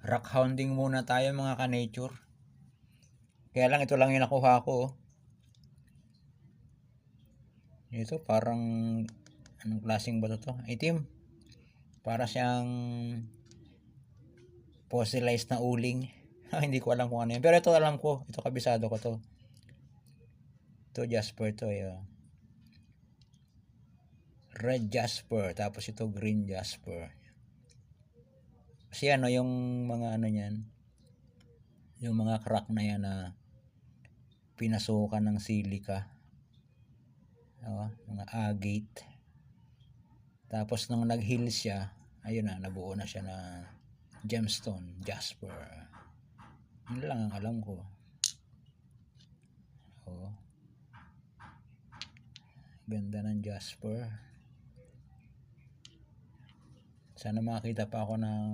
Rock hounding muna tayo mga ka-nature. Kaya lang ito lang yung nakuha ko. Ito parang anong klaseng bato to? Itim. Para siyang fossilized na uling. Hindi ko alam kung ano yun. Pero ito alam ko. Ito kabisado ko to. Ito jasper to eh. Red jasper. Tapos ito green jasper. Kasi ano yung mga ano yan. Yung mga crack na yan na pinasukan ng silica. Mga agate. Tapos nung nag-heal siya, ayun na, nabuo na siya na gemstone, jasper. Yun lang ang alam ko. Ganda ng jasper. Sana makakita pa ako ng